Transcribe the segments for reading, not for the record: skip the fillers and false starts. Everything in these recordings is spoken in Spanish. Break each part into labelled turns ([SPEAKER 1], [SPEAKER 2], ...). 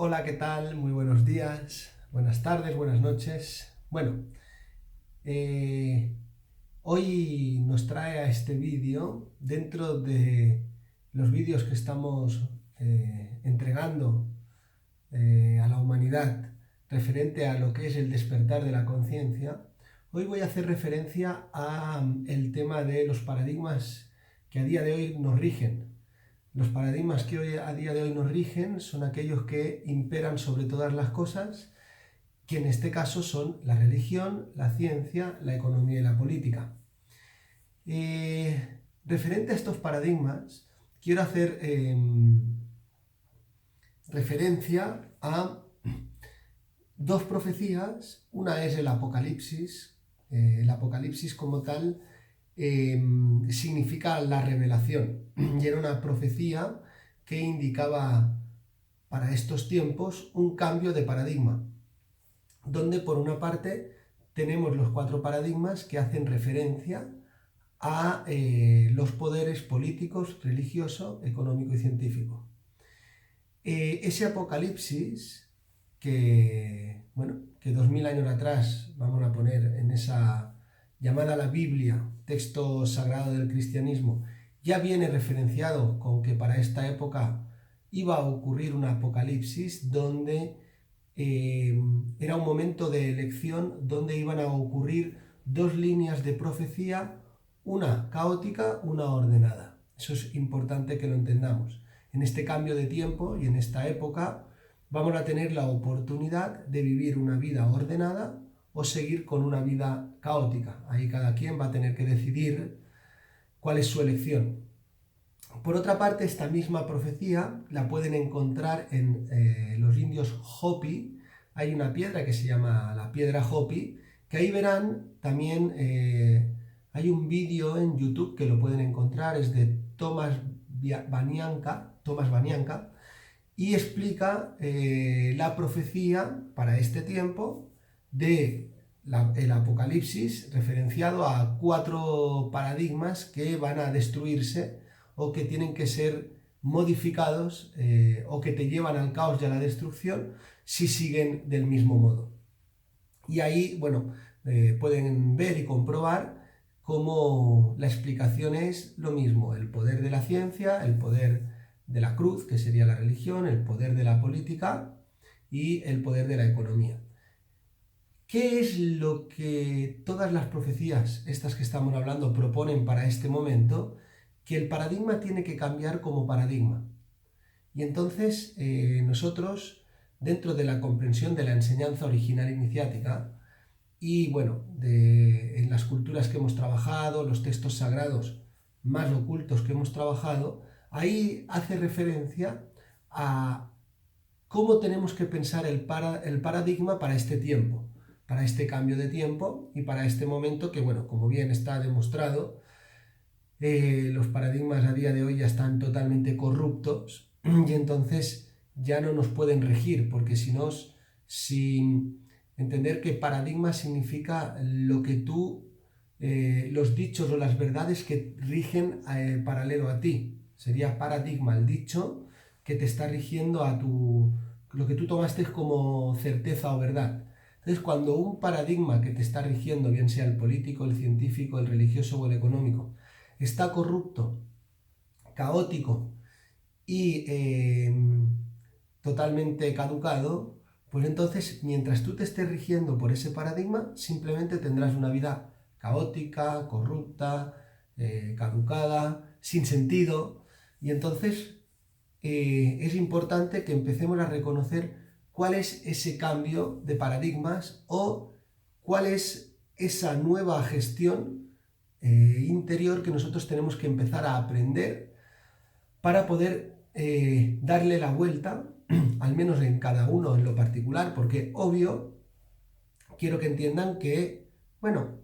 [SPEAKER 1] Hola, ¿qué tal? Muy buenos días, buenas tardes, buenas noches. Bueno, eh, hoy nos trae a este vídeo, dentro de los vídeos que estamos entregando a la humanidad referente a lo que es el despertar de la conciencia. Hoy voy a hacer referencia a el tema de los paradigmas que a día de hoy nos rigen. Los paradigmas que a día de hoy nos rigen son aquellos que imperan sobre todas las cosas, que en este caso son la religión, la ciencia, la economía y la política. Referente a estos paradigmas, quiero hacer referencia a dos profecías. Una es el Apocalipsis. El Apocalipsis como tal significa la revelación, y era una profecía que indicaba para estos tiempos un cambio de paradigma, donde por una parte tenemos los cuatro paradigmas que hacen referencia a los poderes políticos, religioso, económico y científico. Ese Apocalipsis que 2000 años atrás, vamos a poner en esa llamada la Biblia, texto sagrado del cristianismo, ya viene referenciado con que para esta época iba a ocurrir un apocalipsis donde era un momento de elección donde iban a ocurrir dos líneas de profecía, una caótica, una ordenada. Eso es importante que lo entendamos. En este cambio de tiempo y en esta época vamos a tener la oportunidad de vivir una vida ordenada o seguir con una vida caótica. Ahí cada quien va a tener que decidir cuál es su elección. Por otra parte, esta misma profecía la pueden encontrar en los indios Hopi. Hay una piedra que se llama la piedra Hopi, que ahí verán también, hay un vídeo en YouTube que lo pueden encontrar, es de Thomas Banianca, y explica la profecía para este tiempo de el Apocalipsis, referenciado a cuatro paradigmas que van a destruirse o que tienen que ser modificados o que te llevan al caos y a la destrucción si siguen del mismo modo. Y ahí, bueno, pueden ver y comprobar cómo la explicación es lo mismo: el poder de la ciencia, el poder de la cruz, que sería la religión, el poder de la política y el poder de la economía. ¿Qué es lo que todas las profecías, estas que estamos hablando, proponen para este momento? Que el paradigma tiene que cambiar como paradigma. Y entonces nosotros, dentro de la comprensión de la enseñanza original iniciática, y bueno, en las culturas que hemos trabajado, los textos sagrados más ocultos que hemos trabajado, ahí hace referencia a cómo tenemos que pensar el paradigma para este tiempo, para este cambio de tiempo y para este momento que, bueno, como bien está demostrado, los paradigmas a día de hoy ya están totalmente corruptos y entonces ya no nos pueden regir, porque si entender que paradigma significa lo que tú, los dichos o las verdades que rigen paralelo a ti. Sería paradigma el dicho que te está rigiendo a lo que tú tomaste como certeza o verdad. Entonces, cuando un paradigma que te está rigiendo, bien sea el político, el científico, el religioso o el económico, está corrupto, caótico y totalmente caducado, pues entonces, mientras tú te estés rigiendo por ese paradigma, simplemente tendrás una vida caótica, corrupta, caducada, sin sentido. Y entonces es importante que empecemos a reconocer cuál es ese cambio de paradigmas o cuál es esa nueva gestión interior que nosotros tenemos que empezar a aprender para poder darle la vuelta, al menos en cada uno en lo particular, porque obvio, quiero que entiendan que, bueno,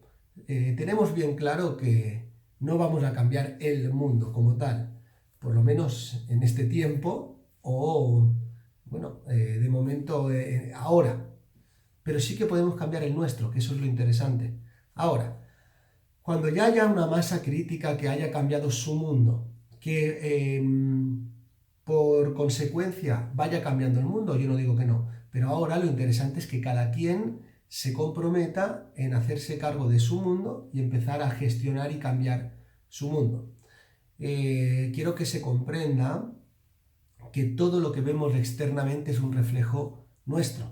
[SPEAKER 1] tenemos bien claro que no vamos a cambiar el mundo como tal, por lo menos en este tiempo, o, bueno, de momento, ahora, pero sí que podemos cambiar el nuestro, que eso es lo interesante. Ahora, cuando ya haya una masa crítica que haya cambiado su mundo, que por consecuencia vaya cambiando el mundo, yo no digo que no, pero ahora lo interesante es que cada quien se comprometa en hacerse cargo de su mundo y empezar a gestionar y cambiar su mundo. Quiero que se comprenda que todo lo que vemos externamente es un reflejo nuestro.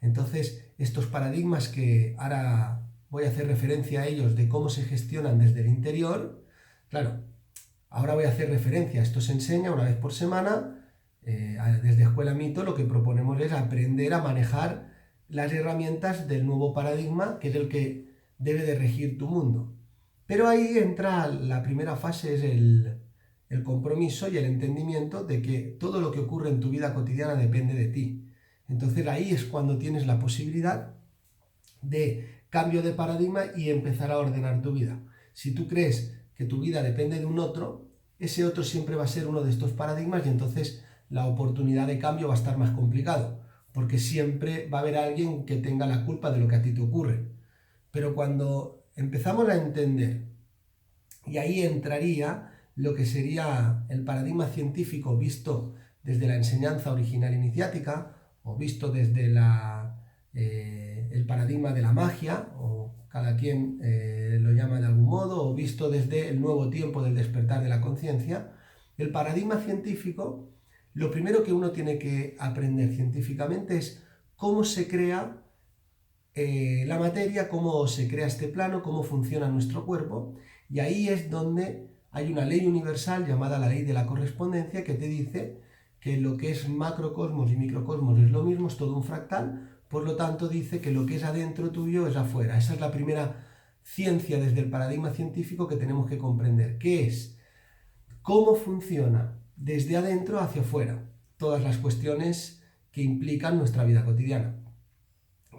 [SPEAKER 1] Entonces, estos paradigmas que ahora voy a hacer referencia a ellos de cómo se gestionan desde el interior, claro, ahora voy a hacer referencia, esto se enseña una vez por semana, desde Escuela Mito lo que proponemos es aprender a manejar las herramientas del nuevo paradigma, que es el que debe de regir tu mundo. Pero ahí entra la primera fase, es el compromiso y el entendimiento de que todo lo que ocurre en tu vida cotidiana depende de ti. Entonces ahí es cuando tienes la posibilidad de cambio de paradigma y empezar a ordenar tu vida. Si tú crees que tu vida depende de un otro, ese otro siempre va a ser uno de estos paradigmas y entonces la oportunidad de cambio va a estar más complicado, porque siempre va a haber alguien que tenga la culpa de lo que a ti te ocurre. Pero cuando empezamos a entender, y ahí entraría lo que sería el paradigma científico visto desde la enseñanza original iniciática, o visto desde el paradigma de la magia, o cada quien lo llama de algún modo, o visto desde el nuevo tiempo del despertar de la conciencia. El paradigma científico, lo primero que uno tiene que aprender científicamente es cómo se crea la materia, cómo se crea este plano, cómo funciona nuestro cuerpo, y ahí es donde hay una ley universal llamada la ley de la correspondencia que te dice que lo que es macrocosmos y microcosmos es lo mismo, es todo un fractal, por lo tanto dice que lo que es adentro tuyo es afuera. Esa es la primera ciencia desde el paradigma científico que tenemos que comprender, que es cómo funciona desde adentro hacia afuera todas las cuestiones que implican nuestra vida cotidiana.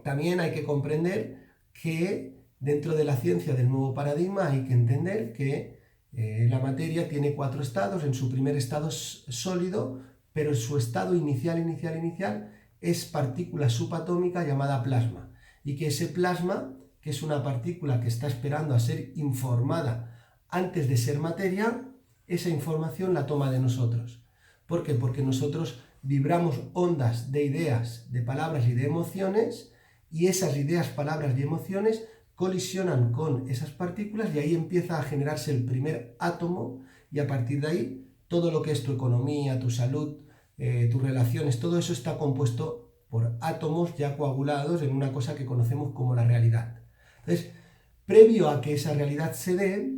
[SPEAKER 1] También hay que comprender que dentro de la ciencia del nuevo paradigma hay que entender que la materia tiene 4 estados. En su primer estado es sólido, pero en su estado inicial es partícula subatómica llamada plasma. Y que ese plasma, que es una partícula que está esperando a ser informada antes de ser materia, esa información la toma de nosotros. ¿Por qué? Porque nosotros vibramos ondas de ideas, de palabras y de emociones, y esas ideas, palabras y emociones colisionan con esas partículas y ahí empieza a generarse el primer átomo, y a partir de ahí todo lo que es tu economía, tu salud, tus relaciones, todo eso está compuesto por átomos ya coagulados en una cosa que conocemos como la realidad. Entonces, previo a que esa realidad se dé,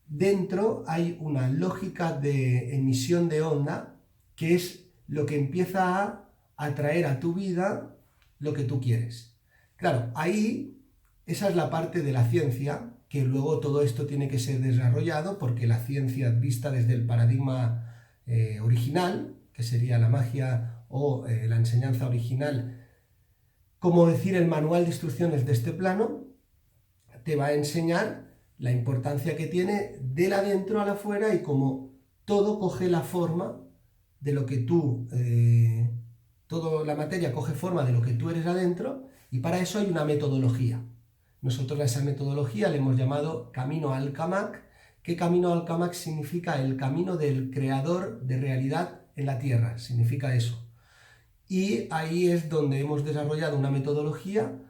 [SPEAKER 1] dentro hay una lógica de emisión de onda que es lo que empieza a atraer a tu vida lo que tú quieres. Claro, ahí esa es la parte de la ciencia, que luego todo esto tiene que ser desarrollado, porque la ciencia vista desde el paradigma original, que sería la magia o la enseñanza original, como decir el manual de instrucciones de este plano, te va a enseñar la importancia que tiene del adentro al afuera y cómo todo coge la forma de lo que tú, toda la materia coge forma de lo que tú eres adentro, y para eso hay una metodología. Nosotros a esa metodología le hemos llamado Camino Alcamac, que Camino Alcamac significa el camino del creador de realidad en la Tierra, significa eso. Y ahí es donde hemos desarrollado una metodología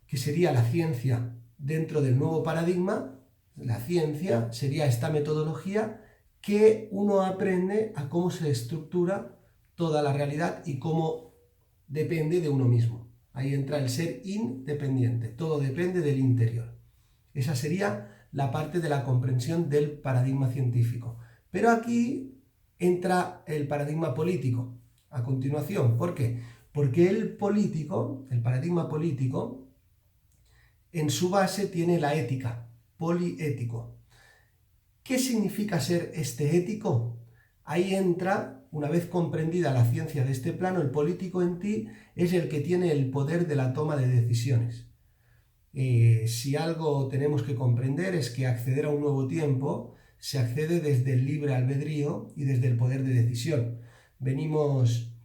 [SPEAKER 1] que sería la ciencia dentro del nuevo paradigma. La ciencia sería esta metodología que uno aprende a cómo se estructura toda la realidad y cómo depende de uno mismo. Ahí entra el ser independiente, todo depende del interior. Esa sería la parte de la comprensión del paradigma científico. Pero aquí entra el paradigma político a continuación. ¿Por qué? Porque el paradigma político, en su base tiene la ética, poliético. ¿Qué significa ser este ético? Ahí entra, una vez comprendida la ciencia de este plano, el político en ti es el que tiene el poder de la toma de decisiones. Si algo tenemos que comprender es que acceder a un nuevo tiempo se accede desde el libre albedrío y desde el poder de decisión. Venimos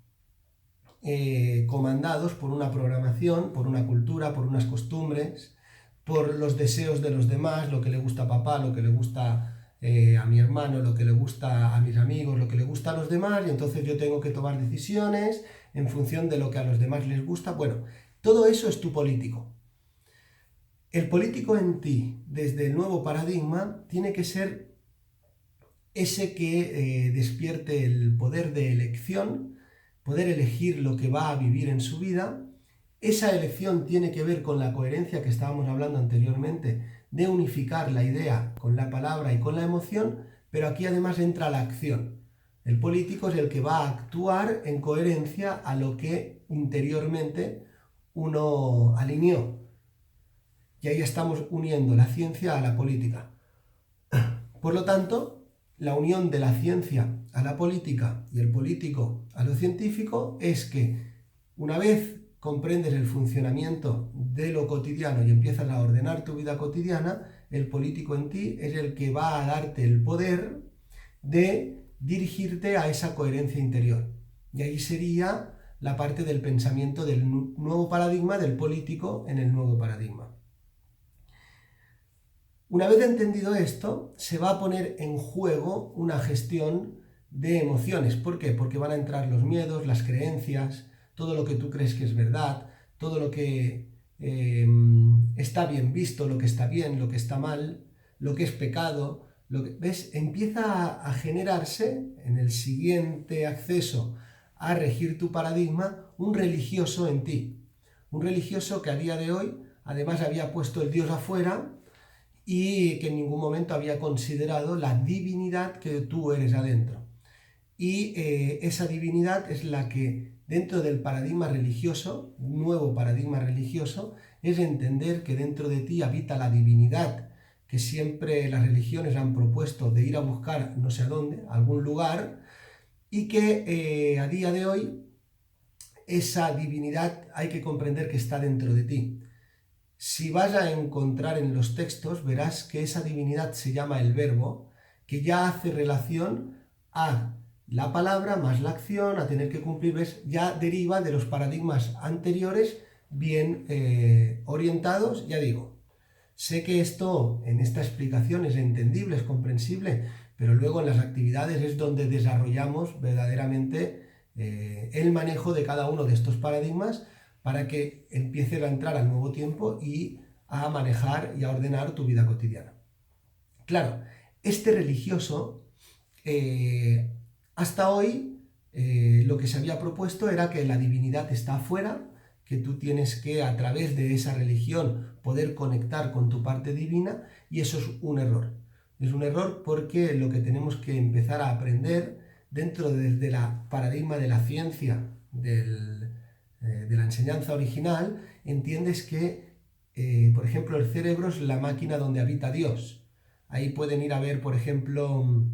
[SPEAKER 1] comandados por una programación, por una cultura, por unas costumbres, por los deseos de los demás, lo que le gusta a papá, lo que le gusta a mi hermano, lo que le gusta a mis amigos, lo que le gusta a los demás, y entonces yo tengo que tomar decisiones en función de lo que a los demás les gusta. Bueno, todo eso es tu político. El político en ti, desde el nuevo paradigma, tiene que ser ese que despierte el poder de elección, poder elegir lo que va a vivir en su vida. Esa elección tiene que ver con la coherencia que estábamos hablando anteriormente, de unificar la idea con la palabra y con la emoción, pero aquí además entra la acción. El político es el que va a actuar en coherencia a lo que interiormente uno alineó. Y ahí estamos uniendo la ciencia a la política. Por lo tanto, la unión de la ciencia a la política y el político a lo científico es que una vez comprendes el funcionamiento de lo cotidiano y empiezas a ordenar tu vida cotidiana, el político en ti es el que va a darte el poder de dirigirte a esa coherencia interior. Y ahí sería la parte del pensamiento del nuevo paradigma, del político en el nuevo paradigma. Una vez entendido esto, se va a poner en juego una gestión de emociones. ¿Por qué? Porque van a entrar los miedos, las creencias, todo lo que tú crees que es verdad, todo lo que está bien visto, lo que está bien, lo que está mal, lo que es pecado. ¿Ves? Empieza a generarse en el siguiente acceso a regir tu paradigma un religioso en ti. Un religioso que a día de hoy además había puesto el Dios afuera y que en ningún momento había considerado la divinidad que tú eres adentro. Y esa divinidad es la que dentro del paradigma religioso, nuevo paradigma religioso, es entender que dentro de ti habita la divinidad que siempre las religiones han propuesto de ir a buscar no sé a dónde, a algún lugar, y que a día de hoy esa divinidad hay que comprender que está dentro de ti. Si vas a encontrar en los textos, verás que esa divinidad se llama el verbo, que ya hace relación a la palabra más la acción, a tener que cumplir, ¿ves? Ya deriva de los paradigmas anteriores bien orientados. Ya digo, sé que esto en esta explicación es entendible, es comprensible, pero luego en las actividades es donde desarrollamos verdaderamente el manejo de cada uno de estos paradigmas para que empieces a entrar al nuevo tiempo y a manejar y a ordenar tu vida cotidiana. Claro, este religioso, hasta hoy, lo que se había propuesto era que la divinidad está afuera, que tú tienes que, a través de esa religión, poder conectar con tu parte divina, y eso es un error. Es un error porque lo que tenemos que empezar a aprender dentro de la paradigma de la ciencia, de la enseñanza original, entiendes que, por ejemplo, el cerebro es la máquina donde habita Dios. Ahí pueden ir a ver, por ejemplo,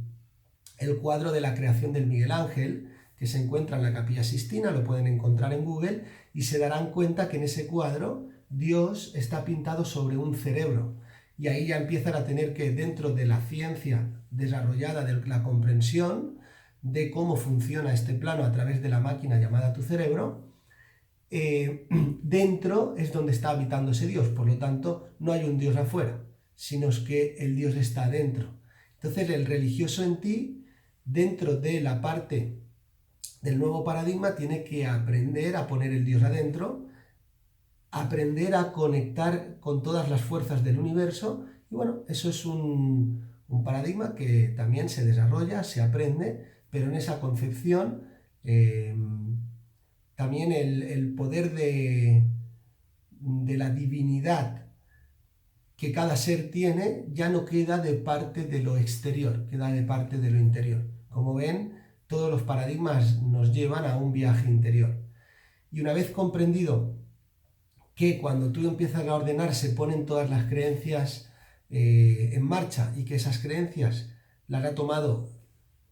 [SPEAKER 1] el cuadro de la creación del Miguel Ángel, que se encuentra en la Capilla Sixtina, lo pueden encontrar en Google, y se darán cuenta que en ese cuadro Dios está pintado sobre un cerebro. Y ahí ya empiezan a tener que, dentro de la ciencia desarrollada, de la comprensión de cómo funciona este plano a través de la máquina llamada tu cerebro, dentro es donde está habitando ese Dios. Por lo tanto, no hay un Dios afuera, sino que el Dios está dentro. Entonces, el religioso en ti, dentro de la parte del nuevo paradigma, tiene que aprender a poner el Dios adentro, aprender a conectar con todas las fuerzas del universo. Y bueno, eso es un paradigma que también se desarrolla, se aprende, pero en esa concepción también el poder de la divinidad que cada ser tiene ya no queda de parte de lo exterior, queda de parte de lo interior. Como ven, todos los paradigmas nos llevan a un viaje interior. Y una vez comprendido que cuando tú empiezas a ordenar se ponen todas las creencias en marcha, y que esas creencias las ha tomado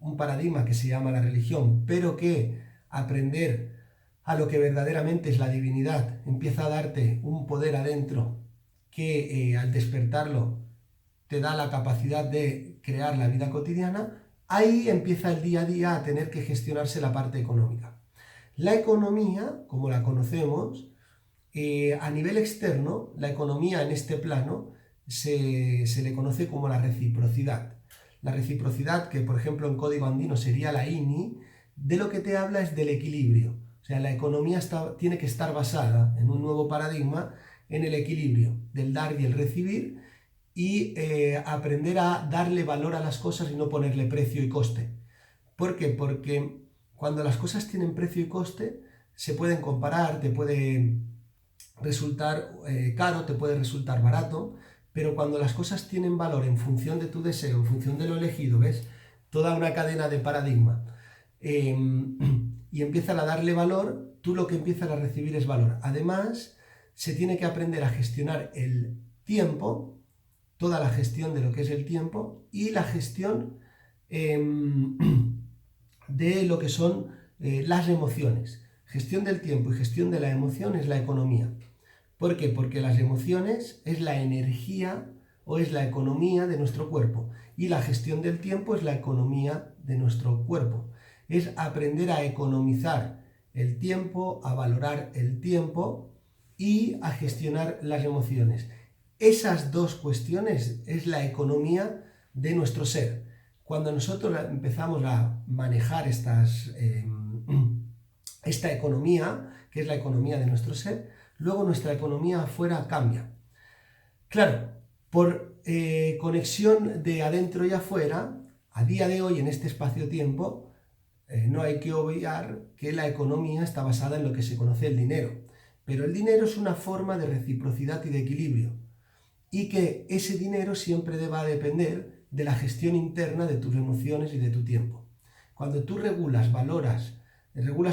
[SPEAKER 1] un paradigma que se llama la religión, pero que aprender a lo que verdaderamente es la divinidad empieza a darte un poder adentro que al despertarlo te da la capacidad de crear la vida cotidiana. Ahí empieza el día a día a tener que gestionarse la parte económica. La economía, como la conocemos, a nivel externo, la economía en este plano se le conoce como la reciprocidad. La reciprocidad, que por ejemplo en código andino sería la INI, de lo que te habla es del equilibrio. O sea, la economía tiene que estar basada en un nuevo paradigma en el equilibrio del dar y el recibir y aprender a darle valor a las cosas y no ponerle precio y coste. ¿Por qué? Porque cuando las cosas tienen precio y coste, se pueden comparar, te puede resultar caro, te puede resultar barato, pero cuando las cosas tienen valor en función de tu deseo, en función de lo elegido, ¿ves? Toda una cadena de paradigma. Y empiezan a darle valor, tú lo que empiezas a recibir es valor. Además, se tiene que aprender a gestionar el tiempo, toda la gestión de lo que es el tiempo y la gestión de lo que son las emociones. Gestión del tiempo y gestión de la emoción es la economía. ¿Por qué? Porque las emociones es la energía o es la economía de nuestro cuerpo y la gestión del tiempo es la economía de nuestro cuerpo. Es aprender a economizar el tiempo, a valorar el tiempo y a gestionar las emociones. Esas dos cuestiones es la economía de nuestro ser. Cuando nosotros empezamos a manejar esta economía, que es la economía de nuestro ser, luego nuestra economía afuera cambia. Claro, por conexión de adentro y afuera, a día de hoy en este espacio-tiempo, no hay que obviar que la economía está basada en lo que se conoce el dinero. Pero el dinero es una forma de reciprocidad y de equilibrio. Y que ese dinero siempre va a depender de la gestión interna de tus emociones y de tu tiempo. Cuando tú regulas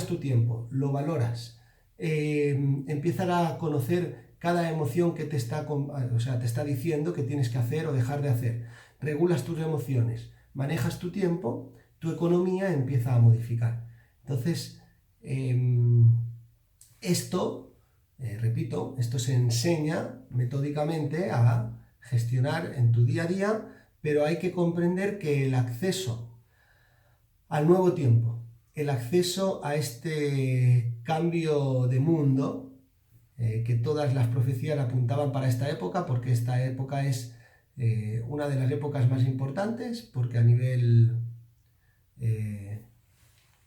[SPEAKER 1] tu tiempo, lo valoras, empiezas a conocer cada emoción que te está diciendo que tienes que hacer o dejar de hacer. Regulas tus emociones, manejas tu tiempo, tu economía empieza a modificar. Entonces, repito, esto se enseña metódicamente a gestionar en tu día a día, pero hay que comprender que el acceso al nuevo tiempo, el acceso a este cambio de mundo, que todas las profecías apuntaban para esta época, porque esta época es una de las épocas más importantes, porque a nivel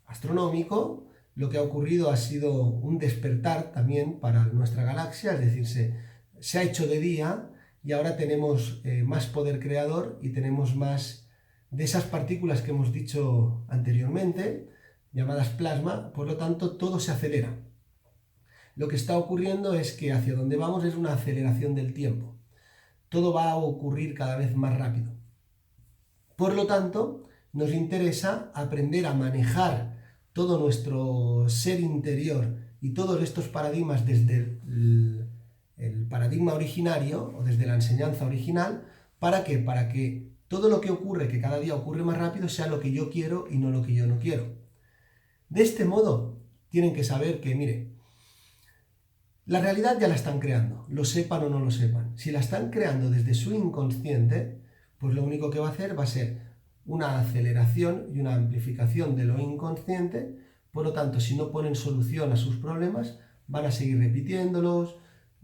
[SPEAKER 1] astronómico lo que ha ocurrido ha sido un despertar también para nuestra galaxia, es decir, se ha hecho de día y ahora tenemos más poder creador y tenemos más de esas partículas que hemos dicho anteriormente, llamadas plasma, por lo tanto todo se acelera. Lo que está ocurriendo es que hacia donde vamos es una aceleración del tiempo. Todo va a ocurrir cada vez más rápido. Por lo tanto, nos interesa aprender a manejar todo nuestro ser interior y todos estos paradigmas desde el paradigma originario o desde la enseñanza original. ¿Para qué? Para que todo lo que ocurre, que cada día ocurre más rápido, sea lo que yo quiero y no lo que yo no quiero. De este modo, tienen que saber que, mire, la realidad ya la están creando, lo sepan o no lo sepan. Si la están creando desde su inconsciente, pues lo único que va a hacer va a ser una aceleración y una amplificación de lo inconsciente. Por lo tanto, si no ponen solución a sus problemas, van a seguir repitiéndolos.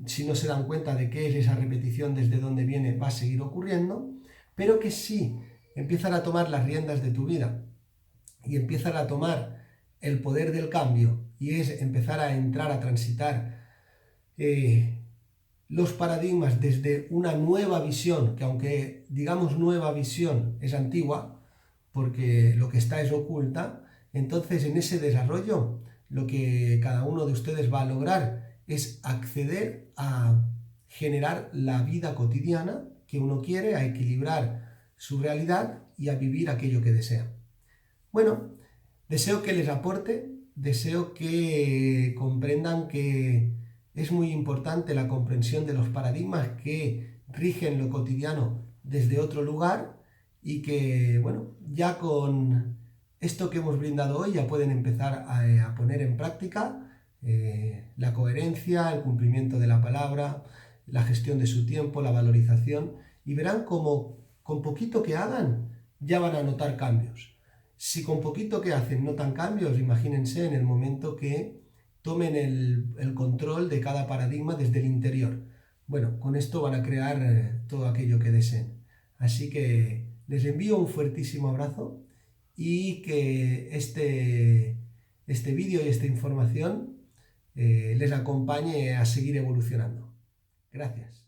[SPEAKER 1] Si no se dan cuenta de qué es esa repetición, desde dónde viene, va a seguir ocurriendo. Pero que si empiezan a tomar las riendas de tu vida y empiezan a tomar el poder del cambio y es empezar a entrar a transitar los paradigmas desde una nueva visión, que aunque digamos nueva visión es antigua, porque lo que está es oculta, entonces en ese desarrollo lo que cada uno de ustedes va a lograr es acceder a generar la vida cotidiana que uno quiere, a equilibrar su realidad y a vivir aquello que desea. Bueno, deseo que les aporte, deseo que comprendan que es muy importante la comprensión de los paradigmas que rigen lo cotidiano desde otro lugar y que, bueno, ya con esto que hemos brindado hoy ya pueden empezar a poner en práctica la coherencia, el cumplimiento de la palabra, la gestión de su tiempo, la valorización, y verán como con poquito que hagan ya van a notar cambios. Si con poquito que hacen notan cambios, imagínense en el momento que tomen el control de cada paradigma desde el interior. Bueno, con esto van a crear todo aquello que deseen. Así que Les envío un fuertísimo abrazo y que este vídeo y esta información les acompañe a seguir evolucionando. Gracias.